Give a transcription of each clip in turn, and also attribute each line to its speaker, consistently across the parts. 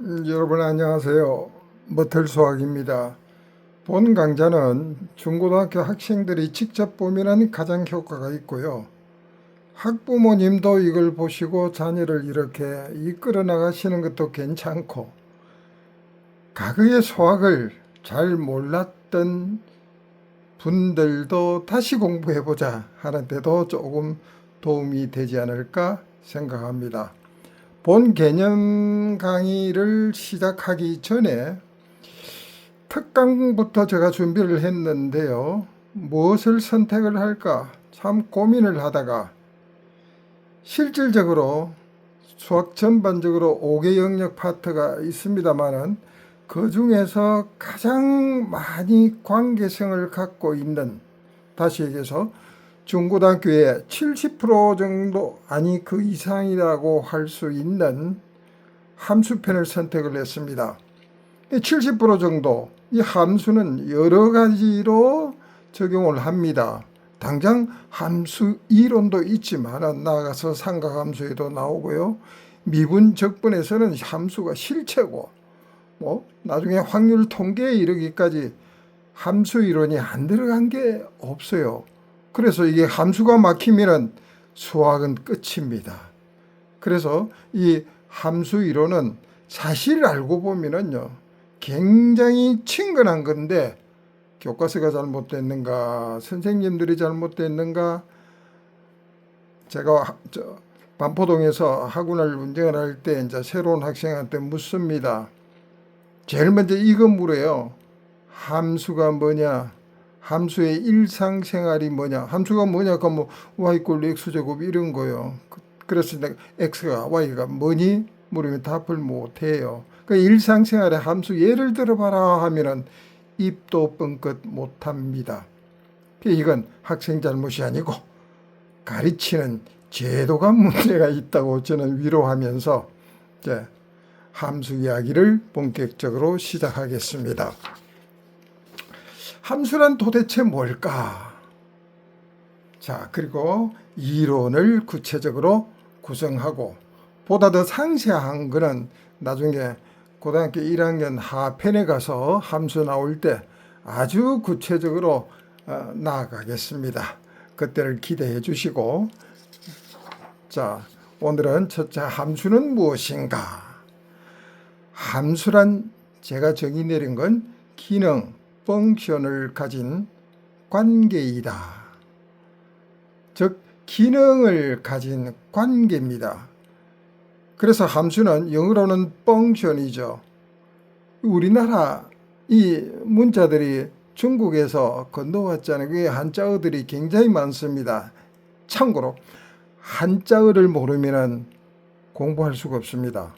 Speaker 1: 여러분 안녕하세요. 머틀수학입니다. 본 강좌는 중고등학교 학생들이 직접 보면 가장 효과가 있고요. 학부모님도 이걸 보시고 자녀를 이렇게 이끌어 나가시는 것도 괜찮고, 과거의 수학을 잘 몰랐던 분들도 다시 공부해보자 하는데도 조금 도움이 되지 않을까 생각합니다. 본 개념 강의를 시작하기 전에 특강부터 제가 준비를 했는데요. 무엇을 선택을 할까 참 고민을 하다가 실질적으로 수학 전반적으로 5개 영역 파트가 있습니다만은 그 중에서 가장 많이 관계성을 갖고 있는, 다시 얘기해서 중고등학교의 70% 정도, 아니 그 이상이라고 할 수 있는 함수편을 선택을 했습니다. 70% 정도 이 함수는 여러 가지로 적용을 합니다. 당장 함수 이론도 있지만 나아가서 삼각함수에도 나오고요. 미분 적분에서는 함수가 실체고, 나중에 확률 통계에 이르기까지 함수 이론이 안 들어간 게 없어요. 그래서 이게 함수가 막히면 수학은 끝입니다. 그래서 이 함수 이론은 사실 알고 보면은요, 굉장히 친근한 건데, 교과서가 잘못됐는가, 선생님들이 잘못됐는가. 제가 반포동에서 학원을 운영을 할 때 이제 새로운 학생한테 묻습니다. 제일 먼저 이거 물어요. 함수가 뭐냐? 함수의 일상생활이 뭐냐? 함수가 뭐냐? 그럼 y = x제곱 이런 거요. 그래서 내가 x가 y가 뭐니? 물으면 답을 못해요. 그 일상생활의 함수 예를 들어봐라 하면은 입도 뻥끗 못합니다. 이건 학생 잘못이 아니고 가르치는 제도가 문제가 있다고 저는 위로하면서 이제 함수 이야기를 본격적으로 시작하겠습니다. 함수란 도대체 뭘까? 자, 그리고 이론을 구체적으로 구성하고, 보다 더 상세한 거는 나중에 고등학교 1학년 하편에 가서 함수 나올 때 아주 구체적으로 나아가겠습니다. 그때를 기대해 주시고, 자, 오늘은 첫째, 함수는 무엇인가? 함수란 제가 정의 내린 건 기능, 펑션을 가진 관계이다. 즉, 기능을 가진 관계입니다. 그래서 함수는 영어로는 펑션이죠. 우리나라 이 문자들이 중국에서 건너왔잖아요. 그게 한자어들이 굉장히 많습니다. 참고로 한자어를 모르면 공부할 수가 없습니다.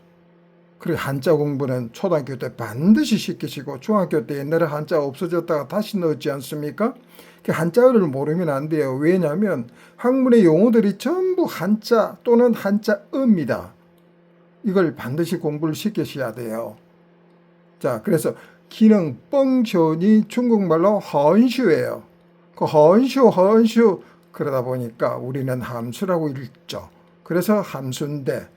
Speaker 1: 그리고 한자 공부는 초등학교 때 반드시 시키시고, 중학교 때 옛날에 한자 없어졌다가 다시 넣었지 않습니까? 한자어를 모르면 안 돼요. 왜냐하면 학문의 용어들이 전부 한자 또는 한자어입니다. 이걸 반드시 공부를 시키셔야 돼요. 자, 그래서 기능 펑션이 중국말로 헌슈예요. 그 헌슈 그러다 보니까 우리는 함수라고 읽죠. 그래서 함수인데,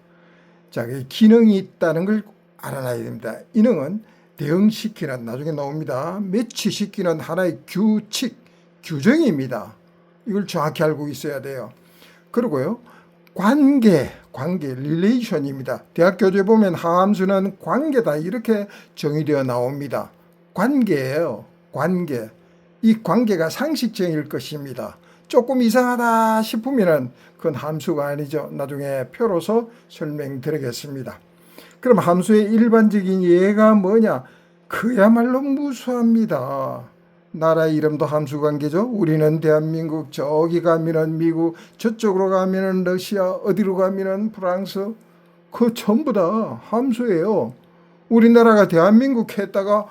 Speaker 1: 자, 기능이 있다는 걸 알아놔야 됩니다. 이능은 대응시키는, 나중에 나옵니다, 매치시키는 하나의 규칙, 규정입니다. 이걸 정확히 알고 있어야 돼요. 그리고요, 관계, 릴레이션입니다. 대학 교재 보면 함수는 관계다 이렇게 정의되어 나옵니다. 관계예요. 관계. 이 관계가 상식적일 것입니다. 조금 이상하다 싶으면 그건 함수가 아니죠. 나중에 표로서 설명드리겠습니다. 그럼 함수의 일반적인 예가 뭐냐? 그야말로 무수합니다. 나라 이름도 함수 관계죠. 우리는 대한민국, 저기 가면은 미국, 저쪽으로 가면은 러시아, 어디로 가면은 프랑스. 그 전부 다 함수예요. 우리나라가 대한민국 했다가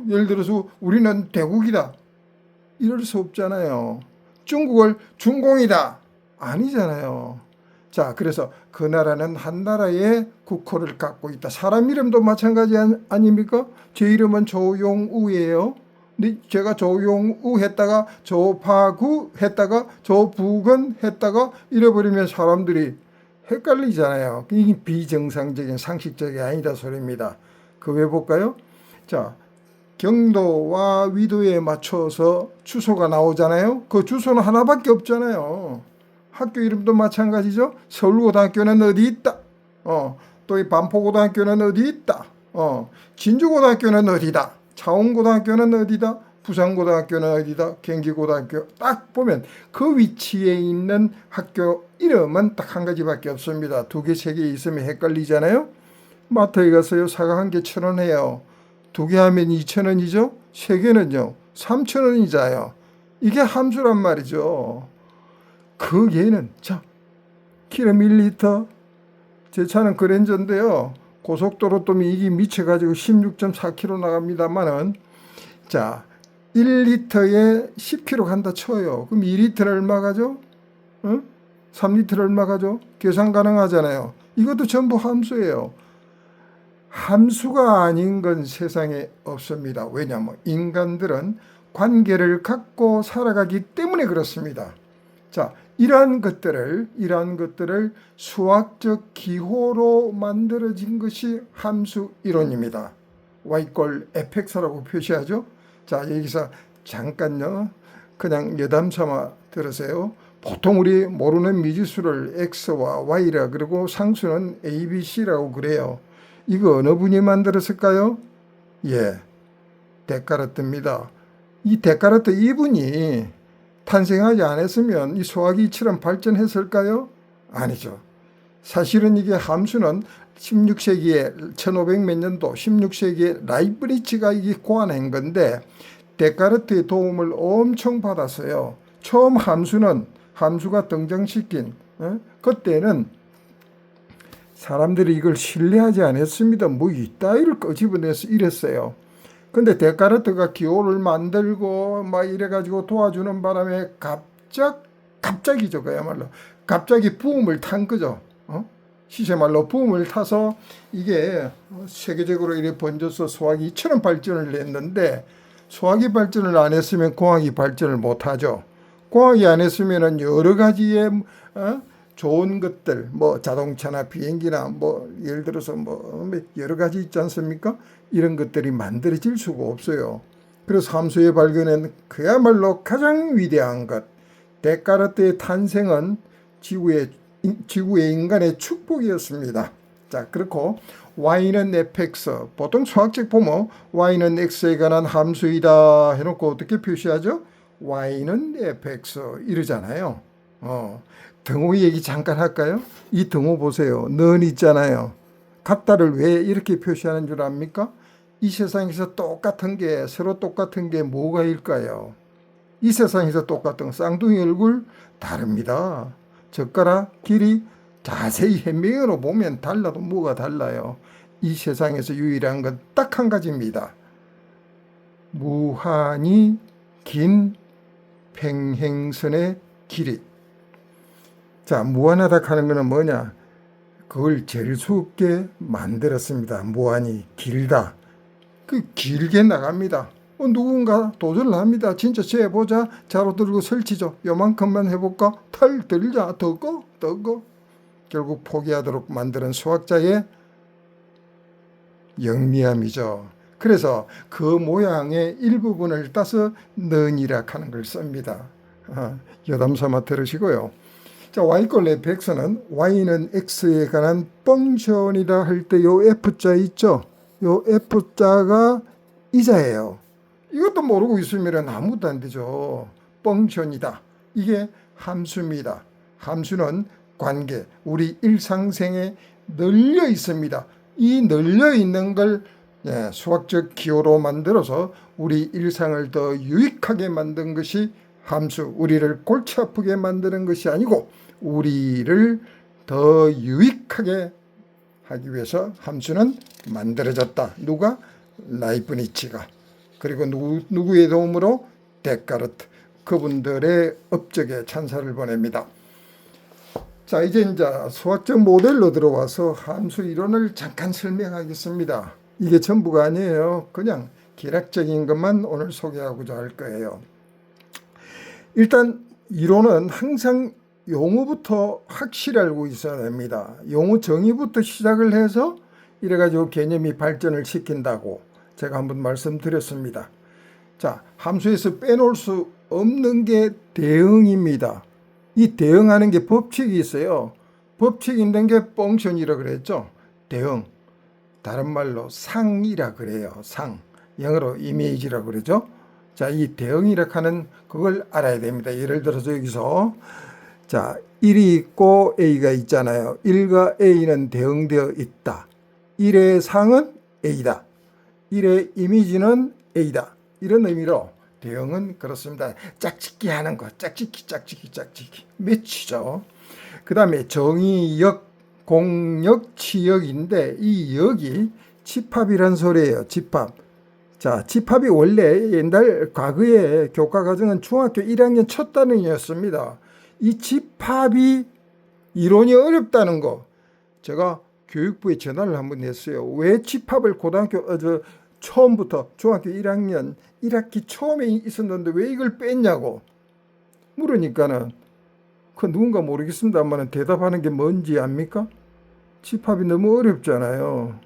Speaker 1: 예를 들어서 우리는 대국이다 이럴 수 없잖아요. 중국을 중공이다 아니잖아요. 자, 그래서 그 나라는 한 나라의 국호를 갖고 있다. 사람 이름도 마찬가지 아닙니까? 제 이름은 조용우예요. 근데 제가 조용우 했다가 조파구 했다가 조부근 했다가 잃어버리면 사람들이 헷갈리잖아요. 이게 비정상적인 상식적이 아니다 소리입니다. 그 왜 볼까요? 자, 경도와 위도에 맞춰서 주소가 나오잖아요. 그 주소는 하나밖에 없잖아요. 학교 이름도 마찬가지죠. 서울고등학교는 어디 있다. 또 이 반포고등학교는 어디 있다. 진주고등학교는 어디다. 차원고등학교는 어디다. 부산고등학교는 어디다. 경기고등학교 딱 보면 그 위치에 있는 학교 이름은 딱 한 가지밖에 없습니다. 두 개, 세 개 있으면 헷갈리잖아요. 마트에 가서요. 사과 한 개 1,000원 해요. 두 개 하면 2,000원이죠. 세 개는요. 3,000원이잖아요. 이게 함수란 말이죠. 그 얘는 자, 기름 1리터 제 차는 그랜저인데요. 고속도로 또미 이게 미쳐가지고 16.4km 나갑니다만은 자 1리터에 10km 간다 쳐요. 그럼 2리터는 얼마 가죠? 3리터는 얼마 가죠? 계산 가능하잖아요. 이것도 전부 함수예요. 함수가 아닌 건 세상에 없습니다. 왜냐하면 인간들은 관계를 갖고 살아가기 때문에 그렇습니다. 자, 이러한 것들을 수학적 기호로 만들어진 것이 함수 이론입니다. y=fx라고 표시하죠. 자, 여기서 잠깐요. 그냥 여담 삼아 들으세요. 보통 우리 모르는 미지수를 x와 y라 그리고 상수는 a, b, c라고 그래요. 이거 어느 분이 만들었을까요? 예, 데카르트입니다. 이 데카르트 이분이 탄생하지 않았으면 이 수학이 이처럼 발전했을까요? 아니죠. 사실은 이게 함수는 16세기에 1500 몇 년도 16세기에 라이프니츠가 이게 고안한 건데 데카르트의 도움을 엄청 받았어요. 처음 함수가 등장시킨 그때는 사람들이 이걸 신뢰하지 않았습니다. 뭐 이따위를 끄집어내서 이랬어요. 근데 데카르트가 기호를 만들고 막 이래가지고 도와주는 바람에 갑자기죠. 그야말로 갑자기 부음을 탄 거죠. 시세말로 부음을 타서 이게 세계적으로 이렇게 번져서 수학이 이처럼 발전을 했는데 수학이 발전을 안 했으면 공학이 발전을 못 하죠. 공학이 안 했으면은 여러 가지의 좋은 것들, 뭐 자동차나 비행기나 뭐 예를 들어서 뭐 여러 가지 있지 않습니까? 이런 것들이 만들어질 수가 없어요. 그래서 함수의 발견은 그야말로 가장 위대한 것. 데카르트의 탄생은 지구의 인간의 축복이었습니다. 자, 그렇고 y는 fx, 보통 수학책 보면 y는 x에 관한 함수이다 해놓고 어떻게 표시하죠? y는 fx 이러잖아요. 등호 얘기 잠깐 할까요? 이 등호 보세요. 는 있잖아요. 같다를 왜 이렇게 표시하는 줄 압니까? 이 세상에서 서로 똑같은 게 뭐가 일까요? 이 세상에서 똑같은 쌍둥이 얼굴 다릅니다. 젓가락 길이 자세히 현명으로 보면 달라도 뭐가 달라요. 이 세상에서 유일한 건 딱 한 가지입니다. 무한히 긴 평행선의 길이. 자, 무한하다 하는 것은 뭐냐? 그걸 잴 수 없게 만들었습니다. 무한히 길다. 그 길게 나갑니다. 누군가 도전을 합니다. 진짜 재보자. 자로 들고 설치죠. 요만큼만 해볼까? 털 들자. 더 꺼. 결국 포기하도록 만드는 수학자의 영리함이죠. 그래서 그 모양의 일부분을 따서 는이라 하는 걸 씁니다. 여담 삼아 들으시고요. 자, y=fx는 y는 x에 관한 펑션이다 할 때 요 f자 있죠? 요 f자가 이자예요. 이것도 모르고 있으면 아무것도 안 되죠. 펑션이다. 이게 함수입니다. 함수는 관계, 우리 일상생에 널려 있습니다. 이 널려 있는 걸 수학적 기호로 만들어서 우리 일상을 더 유익하게 만든 것이 함수, 우리를 골치 아프게 만드는 것이 아니고 우리를 더 유익하게 하기 위해서 함수는 만들어졌다. 누가? 라이프니츠가. 그리고 누구의 도움으로? 데카르트. 그분들의 업적에 찬사를 보냅니다. 자, 이제 수학적 모델로 들어와서 함수 이론을 잠깐 설명하겠습니다. 이게 전부가 아니에요. 그냥 기락적인 것만 오늘 소개하고자 할 거예요. 일단 이론은 항상 용어부터 확실히 알고 있어야 됩니다. 용어 정의부터 시작을 해서 이래가지고 개념이 발전을 시킨다고 제가 한번 말씀드렸습니다. 자, 함수에서 빼놓을 수 없는 게 대응입니다. 이 대응하는 게 법칙이 있어요. 법칙 있는 게 펑션이라 그랬죠. 대응. 다른 말로 상이라 그래요. 상. 영어로 이미지라 그러죠. 자, 이 대응이라 하는 그걸 알아야 됩니다. 예를 들어서 여기서 자, 1이 있고 A가 있잖아요. 1과 A는 대응되어 있다. 1의 상은 A다. 1의 이미지는 A다. 이런 의미로 대응은 그렇습니다. 짝짓기 하는 거. 짝짓기. 매치죠. 그 다음에 정의역, 공역, 치역인데 이 역이 집합이란 소리예요. 집합. 자, 집합이 원래 옛날 과거에 교과 과정은 중학교 1학년 첫 단원이었습니다. 이 집합이 이론이 어렵다는 거 제가 교육부에 전화를 한번 했어요. 왜 집합을 고등학교 처음부터 중학교 1학년 1학기 처음에 있었는데 왜 이걸 뺐냐고 물으니까는 그 누군가 모르겠습니다만 대답하는 게 뭔지 압니까? 집합이 너무 어렵잖아요.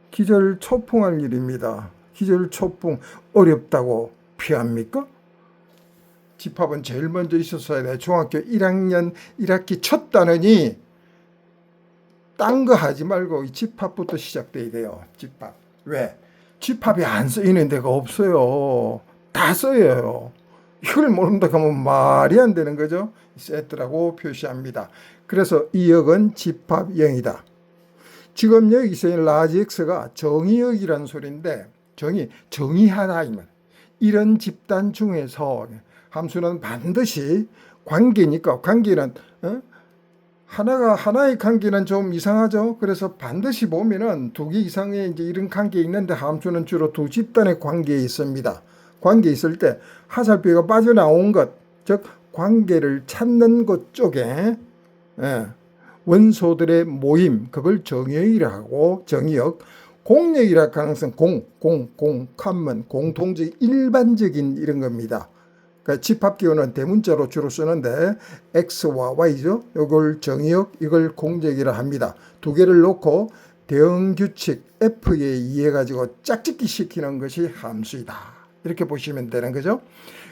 Speaker 1: 기절초풍할 일입니다. 기절초풍 어렵다고 피합니까? 집합은 제일 먼저 있었어야 돼. 중학교 1학년 1학기 첫 단원이 딴 거 하지 말고 이 집합부터 시작돼야 돼요. 집합. 왜? 집합이 안 쓰이는 데가 없어요. 다 써요. 이걸 모른다 하면 말이 안 되는 거죠. 세트라고 표시합니다. 그래서 이 역은 집합형이다. 지금 여기서 라지 X가 정의역이라는 소리인데 정의하다 이말. 이런 집단 중에서 함수는 반드시 관계니까 관계는 하나의 관계는 좀 이상하죠. 그래서 반드시 보면은 두 개 이상의 이제 이런 관계 있는데 함수는 주로 두 집단의 관계에 있습니다. 관계 있을 때 하살표가 빠져나온 것, 즉 관계를 찾는 것 쪽에 원소들의 모임, 그걸 정의역이라 하고 정의역, 공역이라 하는 것은 common, 공통적, 일반적인 이런 겁니다. 그러니까 집합기호는 대문자로 주로 쓰는데 X와 Y죠. 이걸 정의역, 이걸 공역이라 합니다. 두 개를 놓고 대응규칙 F에 의해 가지고 짝짓기 시키는 것이 함수이다. 이렇게 보시면 되는 거죠.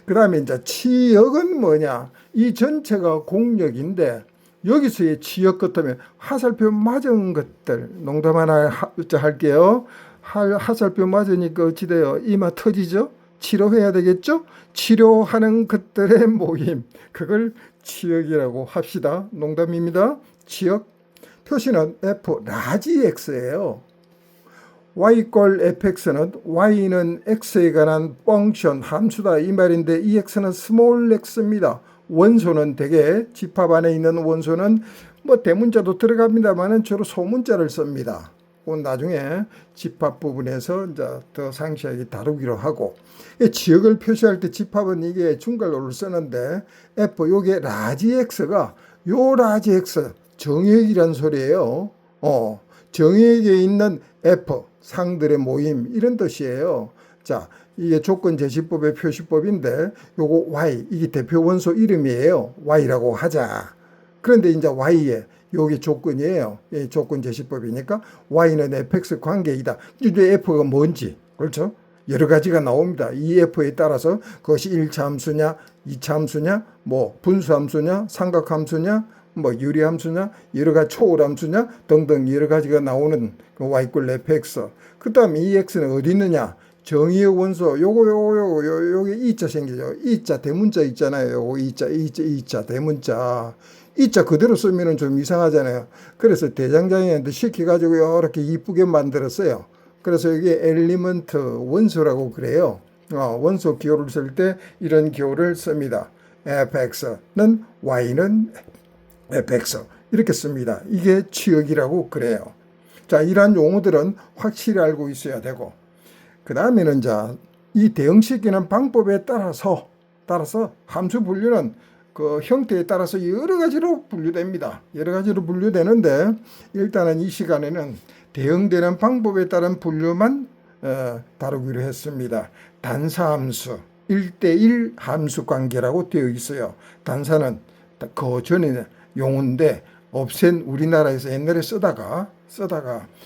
Speaker 1: 그 다음에 이제 치역은 뭐냐? 이 전체가 공역인데 여기서의 치역 같으면 하살표 맞은 것들, 농담 하나 할게요. 하살표 맞으니까 어찌 돼요? 이마 터지죠? 치료해야 되겠죠? 치료하는 것들의 모임, 그걸 치역이라고 합시다. 농담입니다. 치역. 표시는 F 라지 X예요. y = fx는 y는 x에 관한 펑션 함수다 이 말인데 이 x는 스몰 x입니다. 원소는 대개 집합 안에 있는 원소는 뭐 대문자도 들어갑니다만은 주로 소문자를 씁니다. 그건 나중에 집합 부분에서 이제 더 상세하게 다루기로 하고, 지역을 표시할 때 집합은 이게 중괄호를 쓰는데 f 요게 라지 x가 요 라지 x 정역이란 소리예요. 정역에 있는 f 상들의 모임 이런 뜻이에요. 자, 이게 조건 제시법의 표시법인데 요거 y 이게 대표 원소 이름이에요. y라고 하자. 그런데 이제 y에 요게 조건이에요. 조건 제시법이니까 y는 fx 관계이다. 이제 f가 뭔지 그렇죠? 여러 가지가 나옵니다. 이 f에 따라서 그것이 1차 함수냐, 2차 함수냐, 뭐 분수 함수냐, 삼각 함수냐, 뭐 유리 함수냐, 여러 가지 초월 함수냐 등등 여러 가지가 나오는 그 y = fx. 그다음 이 x는 어디 있느냐? 정의의 원소 요게 이자 생기죠. 이자 대문자 있잖아요. 요거 이자 대문자. 이자 그대로 쓰면은 좀 이상하잖아요. 그래서 대장장이한테 시켜가지고 이렇게 이쁘게 만들었어요. 그래서 이게 엘리먼트 원소라고 그래요. 원소 기호를 쓸 때 이런 기호를 씁니다. fx는 y는 fx 이렇게 씁니다. 이게 치역이라고 그래요. 자, 이러한 용어들은 확실히 알고 있어야 되고, 그 다음에는 이 대응시키는 방법에 따라서 함수 분류는 그 형태에 따라서 여러 가지로 분류됩니다. 여러 가지로 분류되는데 일단은 이 시간에는 대응되는 방법에 따른 분류만 다루기로 했습니다. 단사함수 1대1 함수 관계라고 되어 있어요. 단사는 그 전에 용어인데 없앤 우리나라에서 옛날에 쓰다가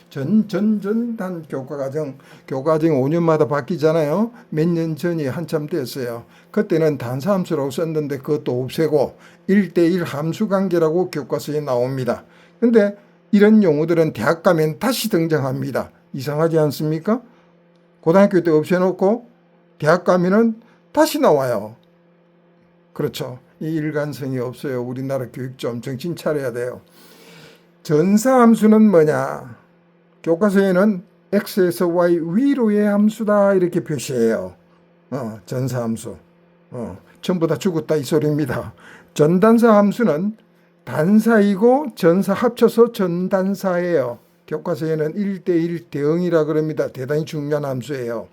Speaker 1: 전단 교과과정 5년마다 바뀌잖아요. 몇 년 전이 한참 됐어요. 그때는 단사함수라고 썼는데 그것도 없애고 1대1 함수관계라고 교과서에 나옵니다. 근데 이런 용어들은 대학 가면 다시 등장합니다. 이상하지 않습니까? 고등학교 때 없애놓고 대학 가면은 다시 나와요. 그렇죠. 이 일관성이 없어요. 우리나라 교육 좀 정신 차려야 돼요. 전사함수는 뭐냐? 교과서에는 x에서 y 위로의 함수다 이렇게 표시해요. 전사함수. 전부 다 죽었다 이 소리입니다. 전단사 함수는 단사이고 전사 합쳐서 전단사예요. 교과서에는 1대1 대응이라 그럽니다. 대단히 중요한 함수예요.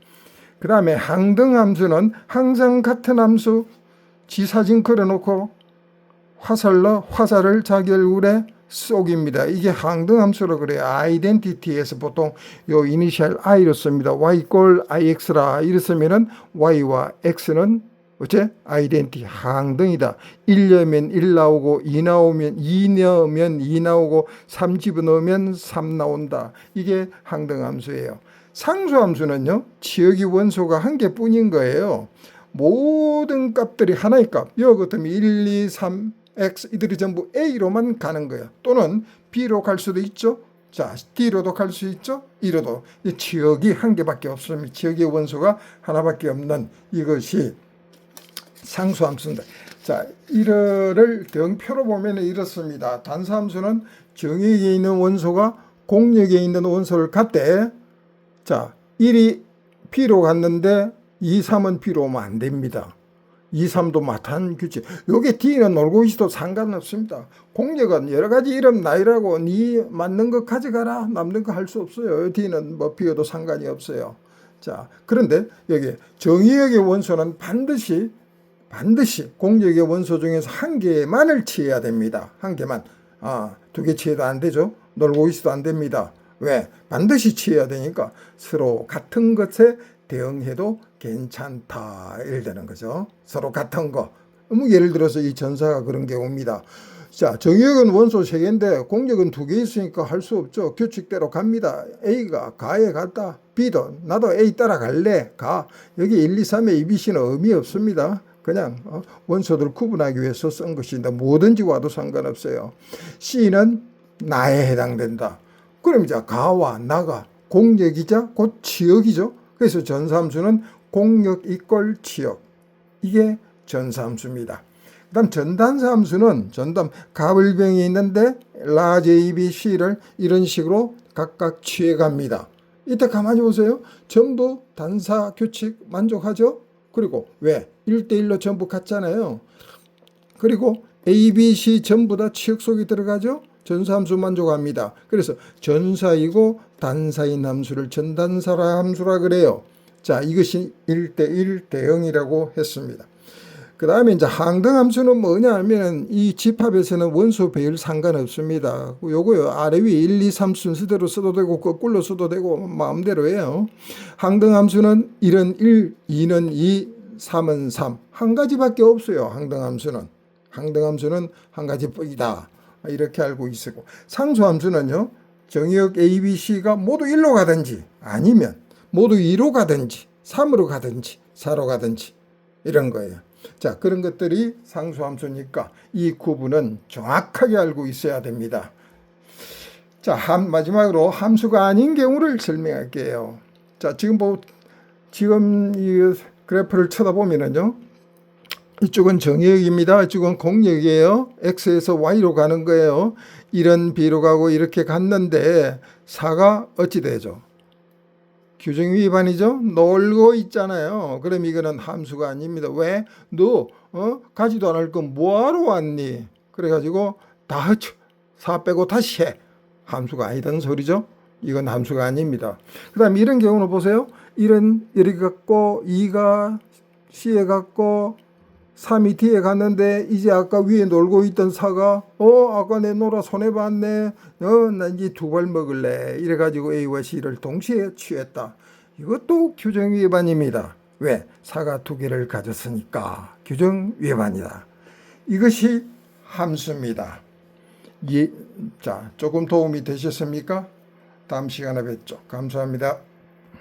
Speaker 1: 그 다음에 항등함수는 항상 같은 함수, 지 사진 걸어놓고 화살을 자기 얼굴에 쏘기입니다. 이게 항등함수라고 그래요. 아이덴티티에서 보통 요 이니셜 I로 씁니다. Y 꼴 IX라 이랬으면은 Y와 X는 어째? 아이덴티 항등이다. 1 넣으면 1 나오고 2 나오면 2 넣으면 2 나오고 3 집어넣으면 3 나온다. 이게 항등함수예요. 상수함수는요. 치역이 원소가 한 개뿐인 거예요. 모든 값들이 하나의 값. 여기 같으면 1, 2, 3, X 이들이 전부 A로만 가는 거예요. 또는 B로 갈 수도 있죠. 자, D로도 갈 수 있죠. E로도. 이 치역이 한 개밖에 없습니다. 치역의 원소가 하나밖에 없는 이것이 상수함수입니다. 자, 이를 등표로 보면 이렇습니다. 단수함수는 정역에 있는 원소가 공역에 있는 원소를 갖되, 자, 1이 B로 갔는데 2, 3은 B로 오면 안 됩니다. 2, 3도 마탄 규칙. 요게 D는 놀고 있어도 상관없습니다. 공역은 여러 가지 이름 나이라고 네 맞는 거 가져가라. 남는 거 할 수 없어요. D는 뭐 비어도 상관이 없어요. 자, 그런데 여기 정의역의 원소는 반드시 공역의 원소 중에서 한 개만을 취해야 됩니다. 한 개만. 두 개 취해도 안 되죠. 놀고 있어도 안 됩니다. 왜? 반드시 취해야 되니까 서로 같은 것에 대응해도 괜찮다. 예를 드는 거죠. 서로 같은 거. 예를 들어서 이 전사가 그런 경우입니다. 자, 정역은 원소 3개인데 공역은 2개 있으니까 할 수 없죠. 규칙대로 갑니다. A가 가에 갔다. B도 나도 A 따라갈래. 가. 여기 1, 2, 3의 ABC는 의미 없습니다. 그냥 원소들 구분하기 위해서 쓴 것인데 뭐든지 와도 상관없어요. C는 나에 해당된다. 그럼 이제 가와 나가 공역이자 곧 치역이죠. 그래서 전사함수는 공역 이꼴 치역. 이게 전사함수입니다. 그 다음 전단사함수는 가불병이 있는데 라지 A, B, C를 이런 식으로 각각 취해갑니다. 이때 가만히 보세요. 전부 단사 규칙 만족하죠? 그리고 왜? 1대1로 전부 같잖아요. 그리고 A, B, C 전부 다 치역 속에 들어가죠? 전사함수 만족합니다. 그래서 전사이고 단사인 함수를 전단사라 함수라 그래요. 자, 이것이 1대1 대응이라고 했습니다. 그 다음에 이제 항등함수는 뭐냐 하면 이 집합에서는 원소 배열 상관없습니다. 요거요. 아래 위에 1, 2, 3 순서대로 써도 되고 거꾸로 써도 되고 마음대로 해요. 항등함수는 1은 1, 2는 2, 3은 3. 한 가지밖에 없어요. 항등함수는 한 가지뿐이다. 이렇게 알고 있고, 상수함수는요. 정역 A, B, C가 모두 1로 가든지 아니면 모두 2로 가든지 3으로 가든지 4로 가든지 이런 거예요. 자, 그런 것들이 상수함수니까 이 구분은 정확하게 알고 있어야 됩니다. 자, 마지막으로 함수가 아닌 경우를 설명할게요. 자, 지금 이 그래프를 쳐다보면은요. 이쪽은 정역입니다. 이쪽은 공역이에요. X에서 Y로 가는 거예요. 이런 B로 가고 이렇게 갔는데 4가 어찌 되죠? 규정 위반이죠? 놀고 있잖아요. 그럼 이거는 함수가 아닙니다. 왜? 너 가지도 않을 건 뭐하러 왔니? 그래가지고 다 합쳐. 4 빼고 다시 해. 함수가 아니다는 소리죠? 이건 함수가 아닙니다. 그 다음 이런 경우는 보세요. 1은 이렇게 갔고 2가 C에 갔고 3이 D에 갔는데 이제 아까 위에 놀고 있던 4가 아까 내 놀아 손해봤네. 나 이제 2발 먹을래. 이래가지고 A와 C를 동시에 취했다. 이것도 규정 위반입니다. 왜? 4가 2개를 가졌으니까 규정 위반이다. 이것이 함수입니다. 예, 자, 조금 도움이 되셨습니까? 다음 시간에 뵙죠. 감사합니다.